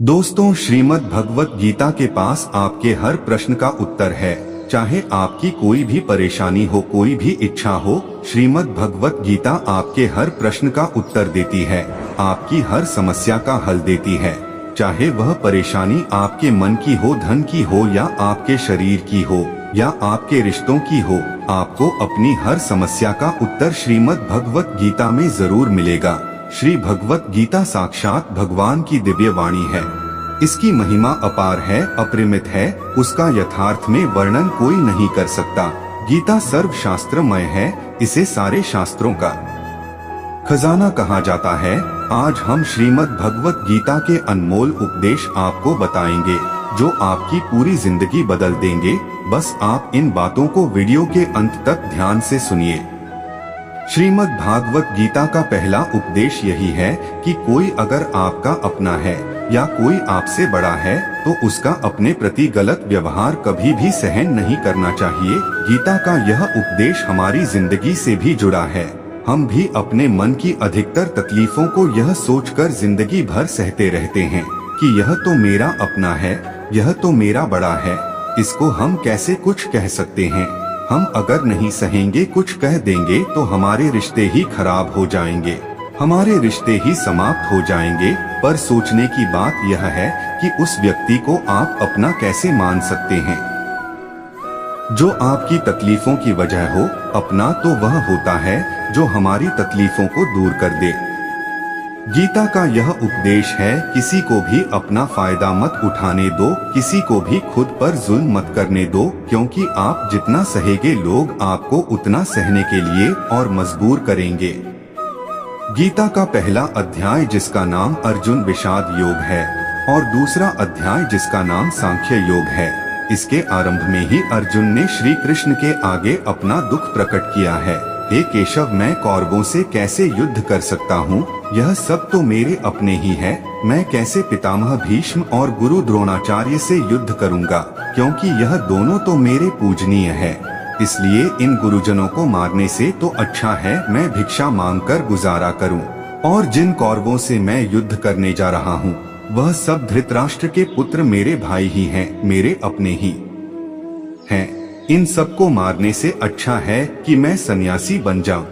दोस्तों, श्रीमद् भगवत गीता के पास आपके हर प्रश्न का उत्तर है। चाहे आपकी कोई भी परेशानी हो, कोई भी इच्छा हो, श्रीमद् भगवत गीता आपके हर प्रश्न का उत्तर देती है, आपकी हर समस्या का हल देती है। चाहे वह परेशानी आपके मन की हो, धन की हो, या आपके शरीर की हो, या आपके रिश्तों की हो, आपको अपनी हर समस्या का उत्तर श्रीमद् भगवत गीता में जरूर मिलेगा। श्री भगवत गीता साक्षात भगवान की दिव्य वाणी है। इसकी महिमा अपार है, अपरिमित है, उसका यथार्थ में वर्णन कोई नहीं कर सकता। गीता सर्व शास्त्रमय है, इसे सारे शास्त्रों का खजाना कहा जाता है। आज हम श्रीमद् भगवत गीता के अनमोल उपदेश आपको बताएंगे, जो आपकी पूरी जिंदगी बदल देंगे। बस आप इन बातों को वीडियो के अंत तक ध्यान से सुनिए। श्रीमद् भागवत गीता का पहला उपदेश यही है कि कोई अगर आपका अपना है या कोई आपसे बड़ा है तो उसका अपने प्रति गलत व्यवहार कभी भी सहन नहीं करना चाहिए। गीता का यह उपदेश हमारी जिंदगी से भी जुड़ा है। हम भी अपने मन की अधिकतर तकलीफों को यह सोचकर जिंदगी भर सहते रहते हैं कि यह तो मेरा अपना है, यह तो मेरा बड़ा है, इसको हम कैसे कुछ कह सकते हैं। हम अगर नहीं सहेंगे, कुछ कह देंगे तो हमारे रिश्ते ही खराब हो जाएंगे, हमारे रिश्ते ही समाप्त हो जाएंगे। पर सोचने की बात यह है कि उस व्यक्ति को आप अपना कैसे मान सकते हैं। जो आपकी तकलीफों की वजह हो, अपना तो वह होता है जो हमारी तकलीफों को दूर कर दे। गीता का यह उपदेश है, किसी को भी अपना फायदा मत उठाने दो, किसी को भी खुद पर जुल्म मत करने दो, क्योंकि आप जितना सहेंगे लोग आपको उतना सहने के लिए और मजबूर करेंगे। गीता का पहला अध्याय जिसका नाम अर्जुन विषाद योग है और दूसरा अध्याय जिसका नाम सांख्य योग है, इसके आरंभ में ही अर्जुन ने श्री कृष्ण के आगे अपना दुख प्रकट किया है। हे केशव, मैं कौरवों से कैसे युद्ध कर सकता हूँ? यह सब तो मेरे अपने ही है। मैं कैसे पितामह भीष्म और गुरु द्रोणाचार्य से युद्ध करूँगा, क्योंकि यह दोनों तो मेरे पूजनीय है। इसलिए इन गुरुजनों को मारने से तो अच्छा है मैं भिक्षा मांगकर गुजारा करूँ। और जिन कौरवों से मैं युद्ध करने जा रहा हूँ, वह सब धृतराष्ट्र के पुत्र मेरे भाई ही हैं, मेरे अपने ही हैं। इन सबको मारने से अच्छा है कि मैं सन्यासी बन जाऊं।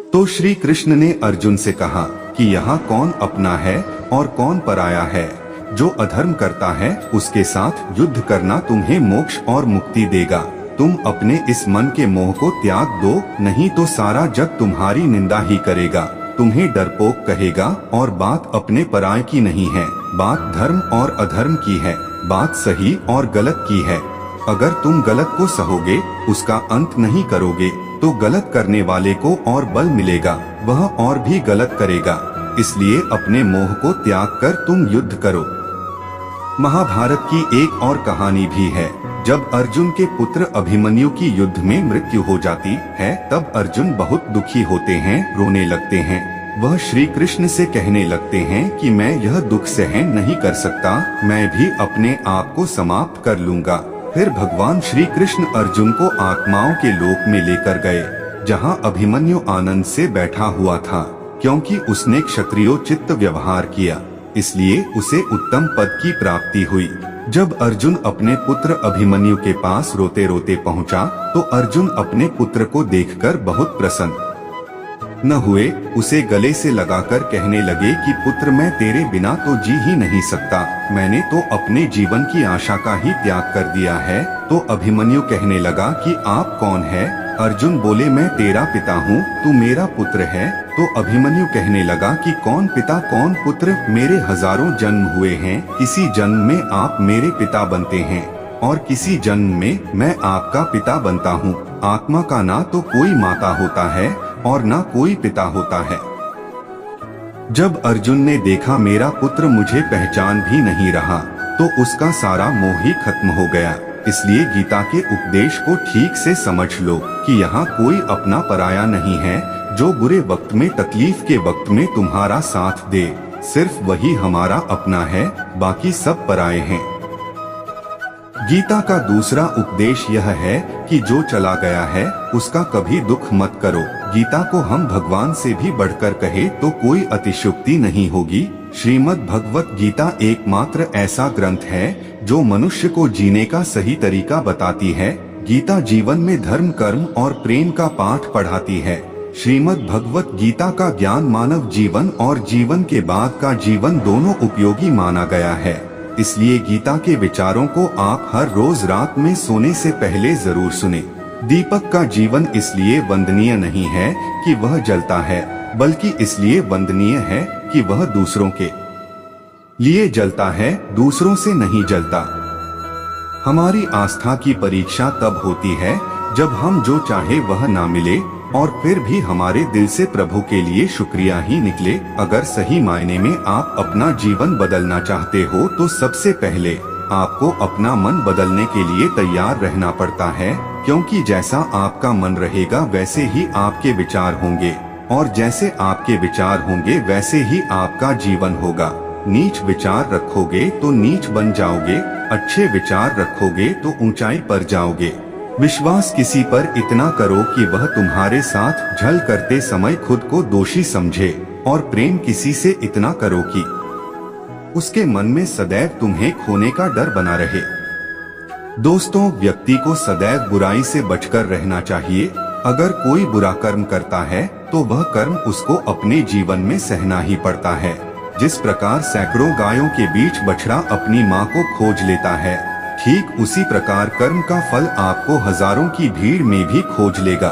तो श्री कृष्ण ने अर्जुन से कहा कि यहाँ कौन अपना है और कौन पराया है। जो अधर्म करता है उसके साथ युद्ध करना तुम्हें मोक्ष और मुक्ति देगा। तुम अपने इस मन के मोह को त्याग दो, नहीं तो सारा जग तुम्हारी निंदा ही करेगा, तुम्हें डरपोक कहेगा। और बात अपने पराये की नहीं है, बात धर्म और अधर्म की है, बात सही और गलत की है। अगर तुम गलत को सहोगे, उसका अंत नहीं करोगे, तो गलत करने वाले को और बल मिलेगा, वह और भी गलत करेगा। इसलिए अपने मोह को त्याग कर तुम युद्ध करो। महाभारत की एक और कहानी भी है। जब अर्जुन के पुत्र अभिमन्यु की युद्ध में मृत्यु हो जाती है, तब अर्जुन बहुत दुखी होते हैं, रोने लगते हैं। वह श्री कृष्ण से कहने लगते हैं कि मैं यह दुख सहन नहीं कर सकता, मैं भी अपने आप को समाप्त कर लूंगा। फिर भगवान श्री कृष्ण अर्जुन को आत्माओं के लोक में लेकर गए, जहां अभिमन्यु आनंद से बैठा हुआ था। क्योंकि उसने क्षत्रियोचित व्यवहार किया, इसलिए उसे उत्तम पद की प्राप्ति हुई। जब अर्जुन अपने पुत्र अभिमन्यु के पास रोते रोते पहुंचा, तो अर्जुन अपने पुत्र को देखकर बहुत प्रसन्न न हुए, उसे गले से लगाकर कहने लगे कि पुत्र, मैं तेरे बिना तो जी ही नहीं सकता, मैंने तो अपने जीवन की आशा का ही त्याग कर दिया है। तो अभिमन्यु कहने लगा कि आप कौन है? अर्जुन बोले, मैं तेरा पिता हूँ, तू मेरा पुत्र है। तो अभिमन्यु कहने लगा कि कौन पिता कौन पुत्र, मेरे हजारों जन्म हुए हैं, किसी जन्म में आप मेरे पिता बनते हैं और किसी जन्म में मैं आपका पिता बनता हूँ। आत्मा का ना तो कोई माता होता है और ना कोई पिता होता है। जब अर्जुन ने देखा मेरा पुत्र मुझे पहचान भी नहीं रहा, तो उसका सारा मोह ही खत्म हो गया। इसलिए गीता के उपदेश को ठीक से समझ लो कि यहाँ कोई अपना पराया नहीं है। जो बुरे वक्त में, तकलीफ के वक्त में तुम्हारा साथ दे, सिर्फ वही हमारा अपना है, बाकी सब पराये हैं। गीता का दूसरा उपदेश यह है कि जो चला गया है उसका कभी दुख मत करो। गीता को हम भगवान से भी बढ़कर कहे तो कोई अतिशयोक्ति नहीं होगी। श्रीमद् भगवत गीता एकमात्र ऐसा ग्रंथ है जो मनुष्य को जीने का सही तरीका बताती है। गीता जीवन में धर्म, कर्म और प्रेम का पाठ पढ़ाती है। श्रीमद् भगवत गीता का ज्ञान मानव जीवन और जीवन के बाद का जीवन दोनों उपयोगी माना गया है। इसलिए गीता के विचारों को आप हर रोज रात में सोने से पहले जरूर सुने। दीपक का जीवन इसलिए वंदनीय नहीं है कि वह जलता है, बल्कि इसलिए वंदनीय है कि वह दूसरों के लिए जलता है, दूसरों से नहीं जलता। हमारी आस्था की परीक्षा तब होती है जब हम जो चाहे वह ना मिले और फिर भी हमारे दिल से प्रभु के लिए शुक्रिया ही निकले। अगर सही मायने में आप अपना जीवन बदलना चाहते हो तो सबसे पहले आपको अपना मन बदलने के लिए तैयार रहना पड़ता है, क्योंकि जैसा आपका मन रहेगा वैसे ही आपके विचार होंगे और जैसे आपके विचार होंगे वैसे ही आपका जीवन होगा। नीच विचार रखोगे तो नीच बन जाओगे, अच्छे विचार रखोगे तो ऊंचाई पर जाओगे। विश्वास किसी पर इतना करो कि वह तुम्हारे साथ छल करते समय खुद को दोषी समझे, और प्रेम किसी से इतना करो कि उसके मन में सदैव तुम्हें खोने का डर बना रहे। दोस्तों, व्यक्ति को सदैव बुराई से बचकर रहना चाहिए। अगर कोई बुरा कर्म करता है तो वह कर्म उसको अपने जीवन में सहना ही पड़ता है। जिस प्रकार सैकड़ों गायों के बीच बछड़ा अपनी माँ को खोज लेता है, ठीक उसी प्रकार कर्म का फल आपको हजारों की भीड़ में भी खोज लेगा।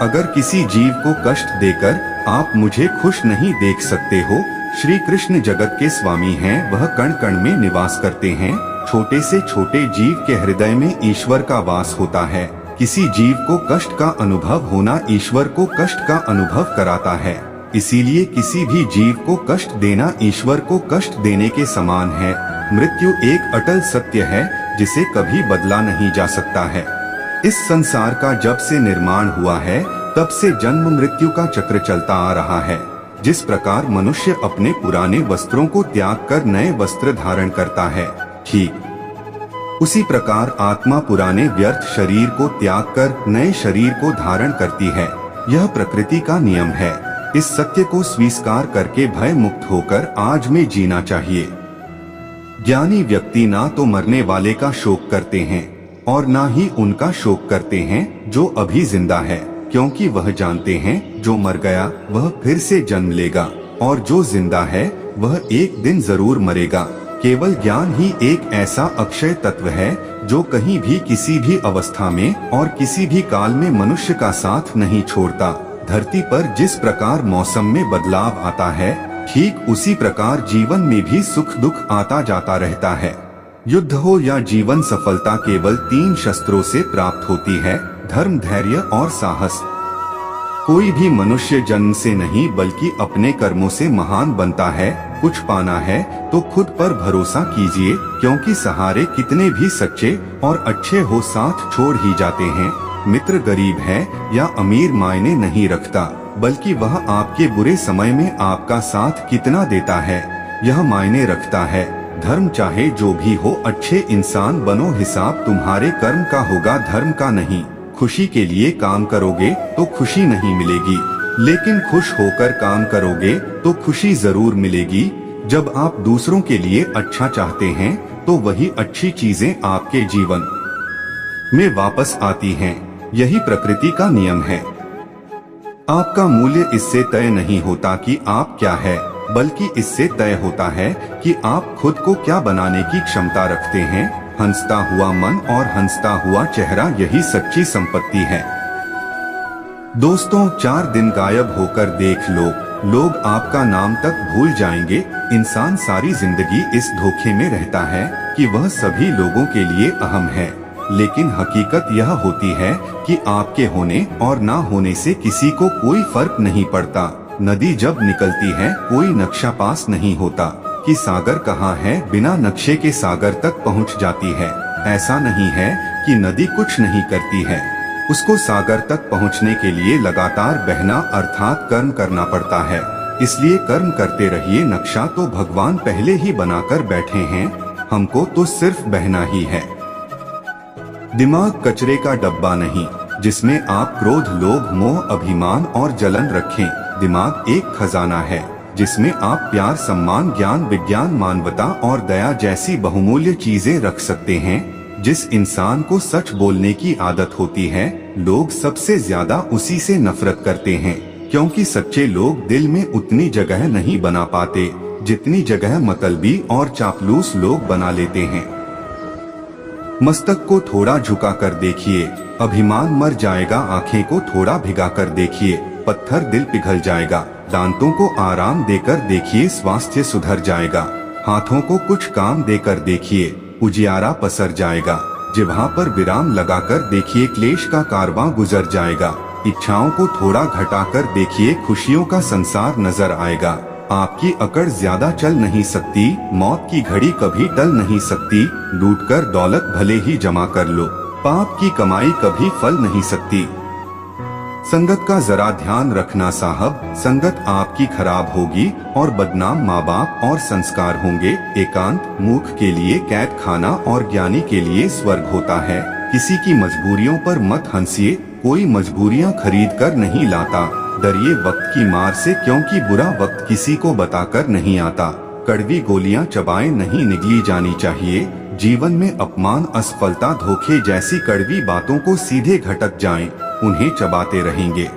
अगर किसी जीव को कष्ट देकर आप मुझे खुश नहीं देख सकते हो, श्री कृष्ण जगत के स्वामी हैं, वह कण कण में निवास करते हैं। छोटे से छोटे जीव के हृदय में ईश्वर का वास होता है। किसी जीव को कष्ट का अनुभव होना ईश्वर को कष्ट का अनुभव कराता है। इसीलिए किसी भी जीव को कष्ट देना ईश्वर को कष्ट देने के समान है। मृत्यु एक अटल सत्य है जिसे कभी बदला नहीं जा सकता है। इस संसार का जब से निर्माण हुआ है तब से जन्म मृत्यु का चक्र चलता आ रहा है। जिस प्रकार मनुष्य अपने पुराने वस्त्रों को त्याग कर नए वस्त्र धारण करता है, ठीक उसी प्रकार आत्मा पुराने व्यर्थ शरीर को त्याग कर नए शरीर को धारण करती है। यह प्रकृति का नियम है। इस सत्य को स्वीकार करके भय मुक्त होकर आज में जीना चाहिए। ज्ञानी व्यक्ति ना तो मरने वाले का शोक करते हैं और ना ही उनका शोक करते हैं जो अभी जिंदा है, क्योंकि वह जानते हैं जो मर गया वह फिर से जन्म लेगा और जो जिंदा है वह एक दिन जरूर मरेगा। केवल ज्ञान ही एक ऐसा अक्षय तत्व है जो कहीं भी किसी भी अवस्था में और किसी भी काल में मनुष्य का साथ नहीं छोड़ता। धरती पर जिस प्रकार मौसम में बदलाव आता है, ठीक उसी प्रकार जीवन में भी सुख दुख आता जाता रहता है। युद्ध हो या जीवन, सफलता केवल 3 शस्त्रों से प्राप्त होती है: धर्म, धैर्य और साहस। कोई भी मनुष्य जन्म से नहीं बल्कि अपने कर्मों से महान बनता है। कुछ पाना है तो खुद पर भरोसा कीजिए, क्योंकि सहारे कितने भी सच्चे और अच्छे हो साथ छोड़ ही जाते हैं। मित्र गरीब है या अमीर मायने नहीं रखता, बल्कि वह आपके बुरे समय में आपका साथ कितना देता है यह मायने रखता है। धर्म चाहे जो भी हो, अच्छे इंसान बनो, हिसाब तुम्हारे कर्म का होगा, धर्म का नहीं। खुशी के लिए काम करोगे तो खुशी नहीं मिलेगी, लेकिन खुश होकर काम करोगे तो खुशी जरूर मिलेगी। जब आप दूसरों के लिए अच्छा चाहते हैं तो वही अच्छी चीजें आपके जीवन में वापस आती हैं। यही प्रकृति का नियम है। आपका मूल्य इससे तय नहीं होता कि आप क्या है, बल्कि इससे तय होता है कि आप खुद को क्या बनाने की क्षमता रखते हैं। हंसता हुआ मन और हंसता हुआ चेहरा, यही सच्ची संपत्ति है। दोस्तों, 4 दिन गायब होकर देख लो, लोग आपका नाम तक भूल जाएंगे। इंसान सारी जिंदगी इस धोखे में रहता है कि वह सभी लोगों के लिए अहम है, लेकिन हकीकत यह होती है कि आपके होने और ना होने से किसी को कोई फर्क नहीं पड़ता। नदी जब निकलती है कोई नक्शा पास नहीं होता कि सागर कहाँ है, बिना नक्शे के सागर तक पहुँच जाती है। ऐसा नहीं है कि नदी कुछ नहीं करती है, उसको सागर तक पहुँचने के लिए लगातार बहना अर्थात कर्म करना पड़ता है। इसलिए कर्म करते रहिए। नक्शा तो भगवान पहले ही बनाकर बैठे हैं, हमको तो सिर्फ बहना ही है। दिमाग कचरे का डब्बा नहीं जिसमें आप क्रोध, लोभ, मोह, अभिमान और जलन रखें। दिमाग एक खजाना है जिसमें आप प्यार, सम्मान, ज्ञान, विज्ञान, मानवता और दया जैसी बहुमूल्य चीजें रख सकते हैं। जिस इंसान को सच बोलने की आदत होती है, लोग सबसे ज्यादा उसी से नफरत करते हैं, क्योंकि सच्चे लोग दिल में उतनी जगह नहीं बना पाते जितनी जगह मतलबी और चापलूस लोग बना लेते हैं। मस्तक को थोड़ा झुका कर देखिए, अभिमान मर जाएगा। आंखें को थोड़ा भिगा कर देखिए, पत्थर दिल पिघल जाएगा। दांतों को आराम देकर देखिए, स्वास्थ्य सुधर जाएगा। हाथों को कुछ काम देकर देखिए, उजियारा पसर जाएगा। जिह्वा पर विराम लगाकर देखिए, क्लेश का कारवां गुजर जाएगा। इच्छाओं को थोड़ा घटाकर देखिए, खुशियों का संसार नजर आएगा। आपकी अकड़ ज्यादा चल नहीं सकती, मौत की घड़ी कभी टल नहीं सकती। लूटकर दौलत भले ही जमा कर लो, पाप की कमाई कभी फल नहीं सकती। संगत का जरा ध्यान रखना साहब, संगत आपकी खराब होगी और बदनाम माँ बाप और संस्कार होंगे। एकांत मूर्ख के लिए कैद खाना और ज्ञानी के लिए स्वर्ग होता है। किसी की मजबूरियों पर मत हंसिए, कोई मजबूरियाँ खरीद कर नहीं लाता। डरिए वक्त की मार से, क्योंकि बुरा वक्त किसी को बताकर नहीं आता। कड़वी गोलियां चबाए नहीं निगली जानी चाहिए। जीवन में अपमान, असफलता, धोखे जैसी कड़वी बातों को सीधे घटक जाएं, उन्हें चबाते रहेंगे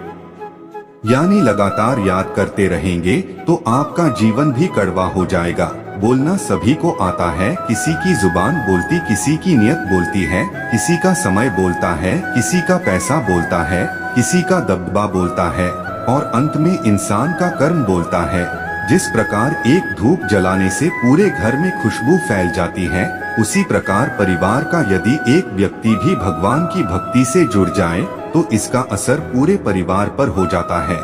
यानी लगातार याद करते रहेंगे तो आपका जीवन भी कड़वा हो जाएगा। बोलना सभी को आता है, किसी की जुबान बोलती, किसी की नियत बोलती है, किसी का समय बोलता है, किसी का पैसा बोलता है, किसी का दबदबा बोलता है और अंत में इंसान का कर्म बोलता है। जिस प्रकार एक धूप जलाने से पूरे घर में खुशबू फैल जाती है, उसी प्रकार परिवार का यदि एक व्यक्ति भी भगवान की भक्ति से जुड़ जाए तो इसका असर पूरे परिवार पर हो जाता है।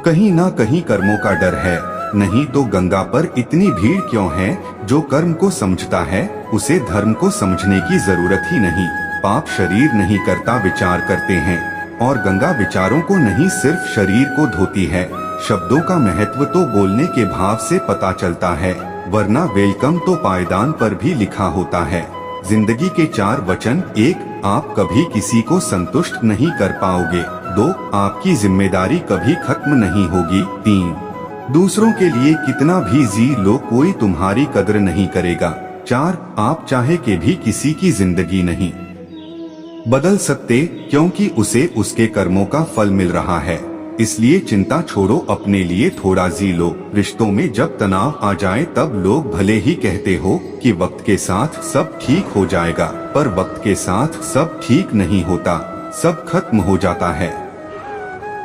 कहीं ना कहीं कर्मों का डर है, नहीं तो गंगा पर इतनी भीड़ क्यों है। जो कर्म को समझता है उसे धर्म को समझने की जरूरत ही नहीं। पाप शरीर नहीं करता, विचार करते हैं, और गंगा विचारों को नहीं सिर्फ शरीर को धोती है। शब्दों का महत्व तो बोलने के भाव से पता चलता है, वरना वेलकम तो पायदान पर भी लिखा होता है। जिंदगी के 4 वचन: 1. आप कभी किसी को संतुष्ट नहीं कर पाओगे। 2. आपकी जिम्मेदारी कभी खत्म नहीं होगी। 3. दूसरों के लिए कितना भी जी लो, कोई तुम्हारी कदर नहीं करेगा। 4. आप चाहे के भी किसी की जिंदगी नहीं बदल सकते, क्योंकि उसे उसके कर्मों का फल मिल रहा है। इसलिए चिंता छोड़ो, अपने लिए थोड़ा जी लो। रिश्तों में जब तनाव आ जाए तब लोग भले ही कहते हो कि वक्त के साथ सब ठीक हो जाएगा, पर वक्त के साथ सब ठीक नहीं होता, सब खत्म हो जाता है।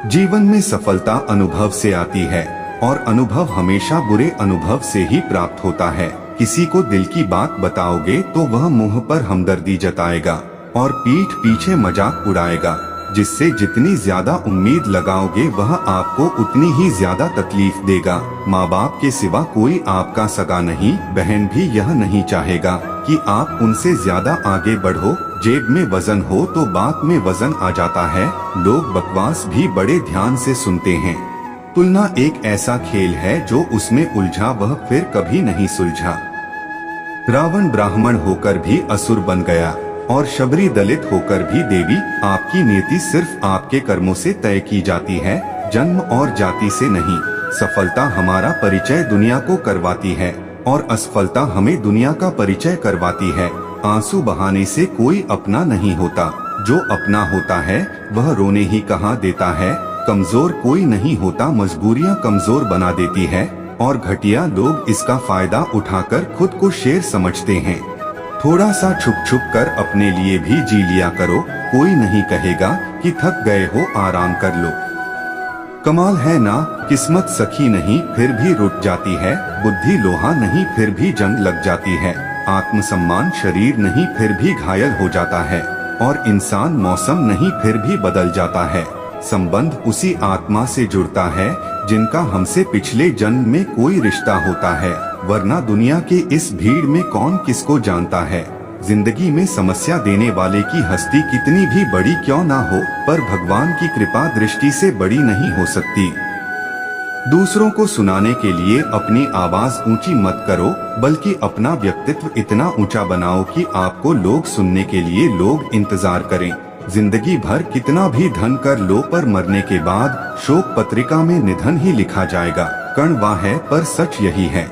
जीवन में सफलता अनुभव से आती है और अनुभव हमेशा बुरे अनुभव से ही प्राप्त होता है। किसी को दिल की बात बताओगे तो वह मुंह पर हमदर्दी जताएगा और पीठ पीछे मजाक उड़ाएगा। जिससे जितनी ज्यादा उम्मीद लगाओगे वह आपको उतनी ही ज्यादा तकलीफ देगा। माँ बाप के सिवा कोई आपका सगा नहीं। बहन भी यह नहीं चाहेगा कि आप उनसे ज्यादा आगे बढ़ो। जेब में वजन हो तो बात में वजन आ जाता है। लोग बकवास भी बड़े ध्यान से सुनते हैं। तुलना एक ऐसा खेल है जो उसमें उलझा वह फिर कभी नहीं सुलझा। रावण ब्राह्मण होकर भी असुर बन गया और शबरी दलित होकर भी देवी। आपकी नियति सिर्फ आपके कर्मों से तय की जाती है, जन्म और जाति से नहीं। सफलता हमारा परिचय दुनिया को करवाती है और असफलता हमें दुनिया का परिचय करवाती है। आंसू बहाने से कोई अपना नहीं होता, जो अपना होता है वह रोने ही कहाँ देता है। कमजोर कोई नहीं होता, मजबूरियाँ कमजोर बना देती है और घटिया लोग इसका फायदा उठाकर खुद को शेर समझते हैं। थोड़ा सा छुप छुप कर अपने लिए भी जी लिया करो, कोई नहीं कहेगा कि थक गए हो, आराम कर लो। कमाल है ना, किस्मत सखी नहीं फिर भी रुठ जाती है, बुद्धि लोहा नहीं फिर भी जंग लग जाती है, आत्मसम्मान शरीर नहीं फिर भी घायल हो जाता है, और इंसान मौसम नहीं फिर भी बदल जाता है। संबंध उसी आत्मा से जुड़ता है जिनका हमसे पिछले जन्म में कोई रिश्ता होता है, वरना दुनिया के इस भीड़ में कौन किसको जानता है। जिंदगी में समस्या देने वाले की हस्ती कितनी भी बड़ी क्यों ना हो, पर भगवान की कृपा दृष्टि से बड़ी नहीं हो सकती। दूसरों को सुनाने के लिए अपनी आवाज ऊंची मत करो, बल्कि अपना व्यक्तित्व इतना ऊंचा बनाओ कि आपको लोग सुनने के लिए लोग इंतजार करें। जिंदगी भर कितना भी धन कर लो, पर मरने के बाद शोक पत्रिका में निधन ही लिखा जाएगा। कण वह है, पर सच यही है।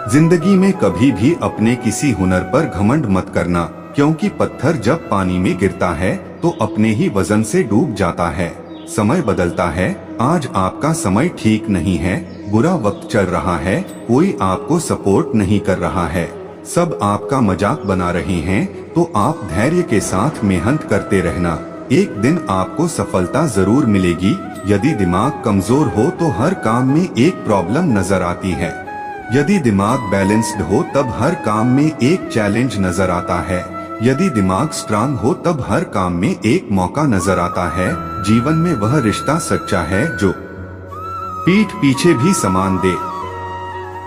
जिंदगी में कभी भी अपने किसी हुनर पर घमंड मत करना, क्योंकि पत्थर जब पानी में गिरता है तो अपने ही वजन से डूब जाता है। समय बदलता है, आज आपका समय ठीक नहीं है, बुरा वक्त चल रहा है, कोई आपको सपोर्ट नहीं कर रहा है, सब आपका मजाक बना रहे हैं, तो आप धैर्य के साथ मेहनत करते रहना। एक दिन आपको सफलता जरूर मिलेगी। यदि दिमाग कमजोर हो तो हर काम में एक प्रॉब्लम नजर आती है। यदि दिमाग बैलेंस्ड हो तब हर काम में एक चैलेंज नजर आता है। यदि दिमाग स्ट्रांग हो तब हर काम में एक मौका नजर आता है। जीवन में वह रिश्ता सच्चा है जो पीठ पीछे भी सामान दे।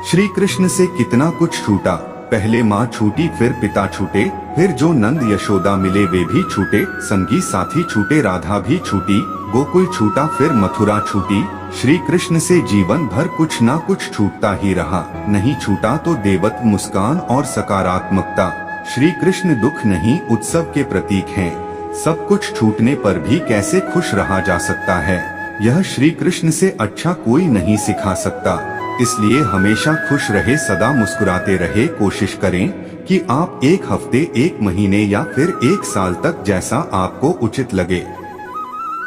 श्री कृष्ण से कितना कुछ छूटा, पहले माँ छूटी, फिर पिता छूटे, फिर जो नंद यशोदा मिले वे भी छूटे, संगी साथी छूटे, राधा भी छूटी, गोकुल छूटा, फिर मथुरा छूटी। श्री कृष्ण से जीवन भर कुछ ना कुछ छूटता ही रहा। नहीं छूटा तो देवत्व, मुस्कान और सकारात्मकता। श्री कृष्ण दुख नहीं, उत्सव के प्रतीक हैं। सब कुछ छूटने पर भी कैसे खुश रहा जा सकता है, यह श्री कृष्ण से अच्छा कोई नहीं सिखा सकता। इसलिए हमेशा खुश रहे, सदा मुस्कुराते रहे। कोशिश करें कि आप एक हफ्ते, एक महीने या फिर एक साल तक, जैसा आपको उचित लगे,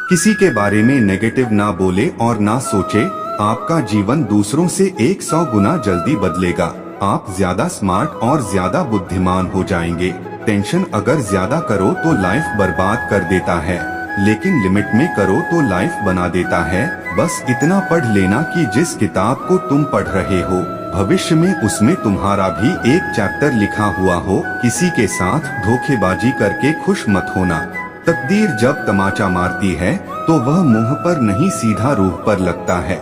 किसी के बारे में नेगेटिव ना बोले और ना सोचे। आपका जीवन दूसरों से 100 गुना जल्दी बदलेगा। आप ज्यादा स्मार्ट और ज्यादा बुद्धिमान हो जाएंगे। टेंशन अगर ज्यादा करो तो लाइफ बर्बाद कर देता है, लेकिन लिमिट में करो तो लाइफ बना देता है। बस इतना पढ़ लेना कि जिस किताब को तुम पढ़ रहे हो, भविष्य में उसमें तुम्हारा भी एक चैप्टर लिखा हुआ हो। किसी के साथ धोखेबाजी करके खुश मत होना। तकदीर जब तमाचा मारती है तो वह मुंह पर नहीं, सीधा रूह पर लगता है।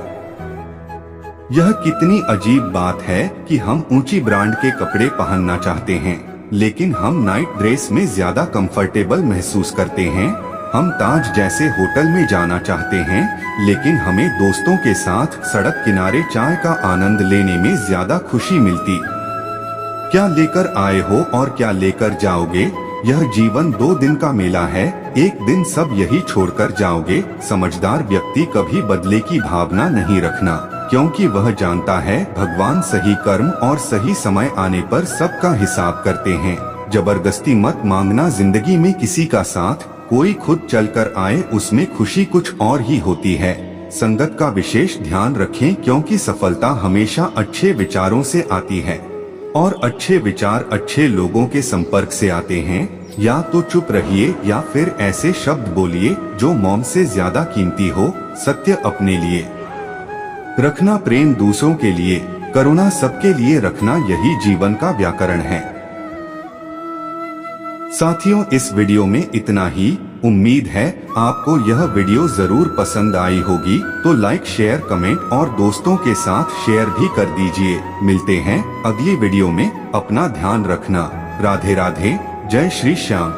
यह कितनी अजीब बात है कि हम ऊंची ब्रांड के कपड़े पहनना चाहते हैं, लेकिन हम नाइट ड्रेस में ज्यादा कंफर्टेबल महसूस करते हैं। हम ताज जैसे होटल में जाना चाहते हैं, लेकिन हमें दोस्तों के साथ सड़क किनारे चाय का आनंद लेने में ज्यादा खुशी मिलती। क्या लेकर आए हो और क्या लेकर जाओगे, यह जीवन 2 दिन का मेला है। एक दिन सब यही छोड़कर जाओगे। समझदार व्यक्ति कभी बदले की भावना नहीं रखना, क्योंकि वह जानता है भगवान सही कर्म और सही समय आने पर सबका हिसाब करते हैं। जबरदस्ती मत मांगना जिंदगी में किसी का साथ, कोई खुद चलकर आए उसमें खुशी कुछ और ही होती है। संगत का विशेष ध्यान रखें, क्योंकि सफलता हमेशा अच्छे विचारों से आती है और अच्छे विचार अच्छे लोगों के संपर्क से आते हैं। या तो चुप रहिए या फिर ऐसे शब्द बोलिए जो मौन से ज्यादा कीमती हो। सत्य अपने लिए रखना, प्रेम दूसरों के लिए, करुणा सबके लिए रखना, यही जीवन का व्याकरण है। साथियों, इस वीडियो में इतना ही। उम्मीद है आपको यह वीडियो जरूर पसंद आई होगी, तो लाइक, शेयर, कमेंट और दोस्तों के साथ शेयर भी कर दीजिए। मिलते हैं अगली वीडियो में। अपना ध्यान रखना। राधे राधे। जय श्री श्याम।